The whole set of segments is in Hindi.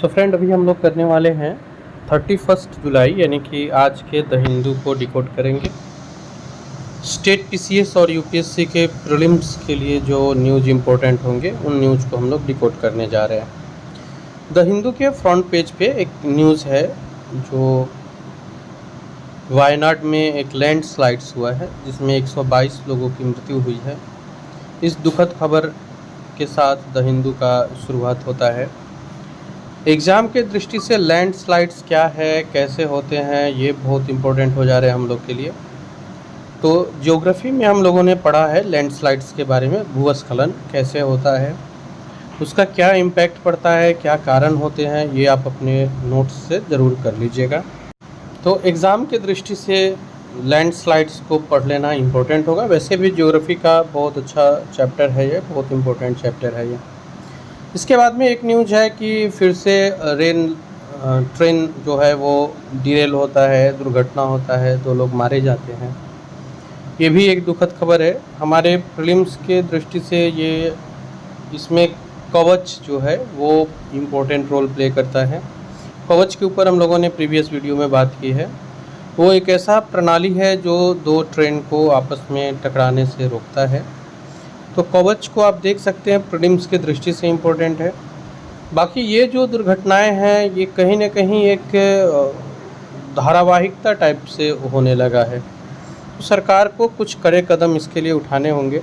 सो फ्रेंड, अभी हम लोग करने वाले हैं 31 जुलाई यानी कि आज के द हिंदू को डिकोड करेंगे। स्टेट पीसीएस और यूपीएससी के प्रीलिम्स के लिए जो न्यूज़ इम्पोर्टेंट होंगे उन न्यूज़ को हम लोग डिकोड करने जा रहे हैं। द हिंदू के फ्रंट पेज पे एक न्यूज़ है जो वायनाड में एक लैंडस्लाइड्स हुआ है जिसमें 122 लोगों की मृत्यु हुई है। इस दुखद खबर के साथ द हिंदू का शुरुआत होता है। एग्ज़ाम के दृष्टि से लैंडस्लाइड्स क्या है, कैसे होते हैं, ये बहुत इम्पोर्टेंट हो जा रहे हैं हम लोग के लिए। तो ज्योग्राफी में हम लोगों ने पढ़ा है लैंडस्लाइड्स के बारे में, भूस्खलन कैसे होता है, उसका क्या इम्पैक्ट पड़ता है, क्या कारण होते हैं, ये आप अपने नोट्स से ज़रूर कर लीजिएगा। तो एग्ज़ाम के दृष्टि से लैंडस्लाइड्स को पढ़ लेना इम्पोर्टेंट होगा। वैसे भी ज्योग्राफी का बहुत अच्छा चैप्टर है ये, बहुत इम्पोर्टेंट चैप्टर है ये। इसके बाद में एक न्यूज़ है कि फिर से ट्रेन जो है वो डिरेल होता है, दुर्घटना होता है, 2 लोग मारे जाते हैं। ये भी एक दुखद खबर है हमारे प्रीलिम्स के दृष्टि से। ये इसमें कवच जो है वो इम्पोर्टेंट रोल प्ले करता है। कवच के ऊपर हम लोगों ने प्रीवियस वीडियो में बात की है। वो एक ऐसा प्रणाली है जो 2 ट्रेन को आपस में टकराने से रोकता है। तो कवच को आप देख सकते हैं प्रीलिम्स के दृष्टि से इम्पोर्टेंट है। बाकी ये जो दुर्घटनाएं हैं ये कहीं न कहीं एक धारावाहिकता टाइप से होने लगा है। तो सरकार को कुछ कड़े कदम इसके लिए उठाने होंगे।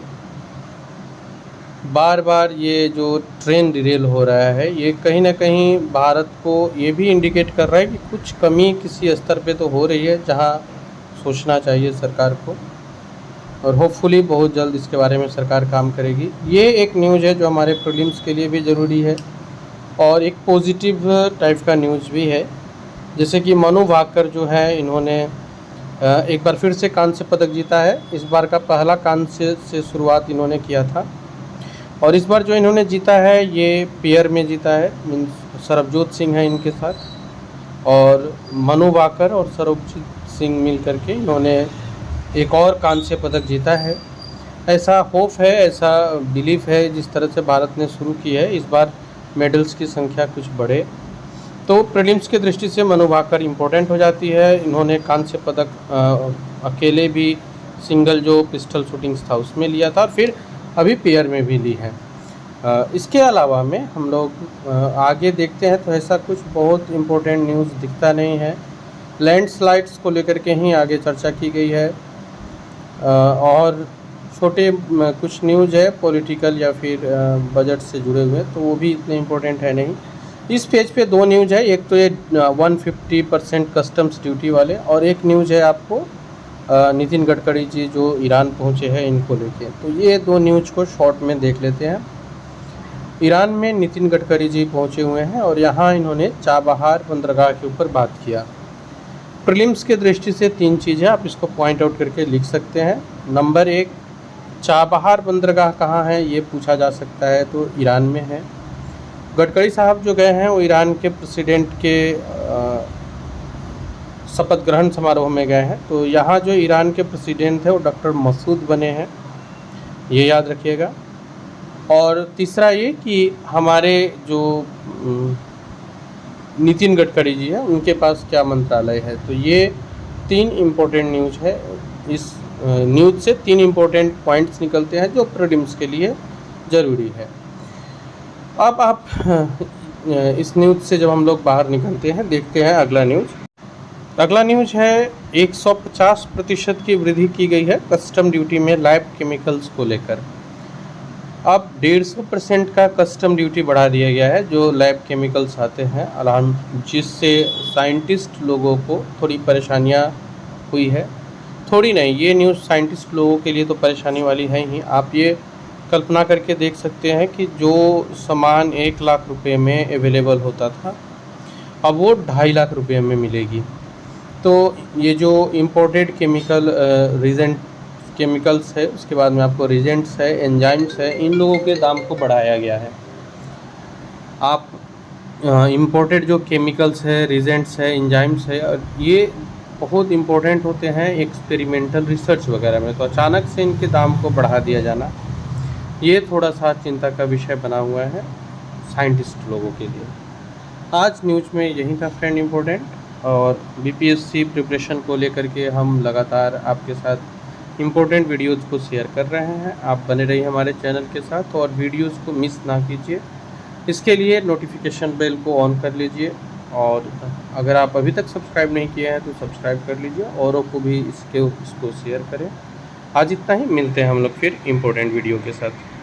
बार बार ये जो ट्रेन डिरेल हो रहा है ये कहीं न कहीं भारत को ये भी इंडिकेट कर रहा है कि कुछ कमी किसी स्तर पे तो हो रही है जहाँ सोचना चाहिए सरकार को, और होपफुली बहुत जल्द इसके बारे में सरकार काम करेगी। ये एक न्यूज़ है जो हमारे प्रीलिम्स के लिए भी ज़रूरी है और एक पॉजिटिव टाइप का न्यूज़ भी है। जैसे कि मनु भाकर जो है, इन्होंने एक बार फिर से कांस्य पदक जीता है। इस बार का पहला कांस्य से शुरुआत इन्होंने किया था और इस बार जो इन्होंने जीता है ये पेयर में जीता है। मीन्स सरबजोत सिंह है इनके साथ, और मनु भाकर और सरबजोत सिंह मिल करके इन्होंने एक और कांस्य पदक जीता है। ऐसा होप है, ऐसा बिलीफ है, जिस तरह से भारत ने शुरू की है इस बार मेडल्स की संख्या कुछ बढ़े। तो प्रीलिम्स की दृष्टि से मनु भाकर इम्पोर्टेंट हो जाती है। इन्होंने कांस्य पदक अकेले भी सिंगल जो पिस्टल शूटिंग्स था उसमें लिया था और फिर अभी पेयर में भी ली है। इसके अलावा में हम लोग आगे देखते हैं तो ऐसा कुछ बहुत इम्पोर्टेंट न्यूज़ दिखता नहीं है। लैंडस्लाइड्स को लेकर के ही आगे चर्चा की गई है और छोटे कुछ न्यूज़ है पॉलिटिकल या फिर बजट से जुड़े हुए, तो वो भी इतने इम्पोर्टेंट है नहीं। इस पेज पे 2 न्यूज़ है, एक तो ये 150% कस्टम्स ड्यूटी वाले, और एक न्यूज़ है आपको नितिन गडकरी जी जो ईरान पहुंचे हैं इनको लेके। तो ये 2 न्यूज़ को शॉर्ट में देख लेते हैं। ईरान में नितिन गडकरी जी पहुंचे हुए हैं और यहाँ इन्होंने चाबहार बंदरगाह के ऊपर बात किया। प्रीलिम्स के दृष्टि से 3 चीज़ें आप इसको पॉइंट आउट करके लिख सकते हैं। नंबर 1, चाबहार बंदरगाह कहाँ है ये पूछा जा सकता है, तो ईरान में है। गडकरी साहब जो गए हैं वो ईरान के प्रेसिडेंट के शपथ ग्रहण समारोह में गए हैं। तो यहाँ जो ईरान के प्रेसिडेंट थे वो डॉक्टर मसूद बने हैं, ये याद रखिएगा। और तीसरा ये कि हमारे जो नितिन गडकरी जी हैं उनके पास क्या मंत्रालय है। तो ये 3 इम्पोर्टेंट न्यूज़ है। इस न्यूज़ से 3 इम्पोर्टेंट पॉइंट्स निकलते हैं जो प्रीलिम्स के लिए ज़रूरी है। अब आप इस न्यूज़ से जब हम लोग बाहर निकलते हैं देखते हैं अगला न्यूज़। अगला न्यूज़ है 150% की वृद्धि की गई है कस्टम ड्यूटी में लैब केमिकल्स को लेकर। अब 150% का कस्टम ड्यूटी बढ़ा दिया गया है जो लैब केमिकल्स आते हैं अलार्म, जिससे साइंटिस्ट लोगों को थोड़ी परेशानियां हुई है। थोड़ी नहीं, ये न्यूज़ साइंटिस्ट लोगों के लिए तो परेशानी वाली है ही। आप ये कल्पना करके देख सकते हैं कि जो सामान 1 लाख रुपए में अवेलेबल होता था अब वो 2.5 लाख रुपए में मिलेगी। तो ये जो इम्पोर्टेड रीजेंट केमिकल्स है, उसके बाद में आपको रिजेंट्स है, एंजाइम्स है, इन लोगों के दाम को बढ़ाया गया है। आप इम्पोर्टेड जो केमिकल्स है, रिजेंट्स है, एंजाइम्स है, और ये बहुत इम्पोर्टेंट होते हैं एक्सपेरिमेंटल रिसर्च वगैरह में। तो अचानक से इनके दाम को बढ़ा दिया जाना ये थोड़ा सा चिंता का विषय बना हुआ है साइंटिस्ट लोगों के लिए। आज न्यूज़ में यही था फ्रेंड इम्पोर्टेंट, और बीपीएससी प्रिपरेशन को लेकर के हम लगातार आपके साथ इम्पोर्टेंट वीडियोज़ को शेयर कर रहे हैं। आप बने रहिए हमारे चैनल के साथ और वीडियोज़ को मिस ना कीजिए। इसके लिए नोटिफिकेशन बेल को ऑन कर लीजिए, और अगर आप अभी तक सब्सक्राइब नहीं किए हैं तो सब्सक्राइब कर लीजिए, औरों को भी इसको शेयर करें। आज इतना ही, मिलते हैं हम लोग फिर इम्पोर्टेंट वीडियो के साथ।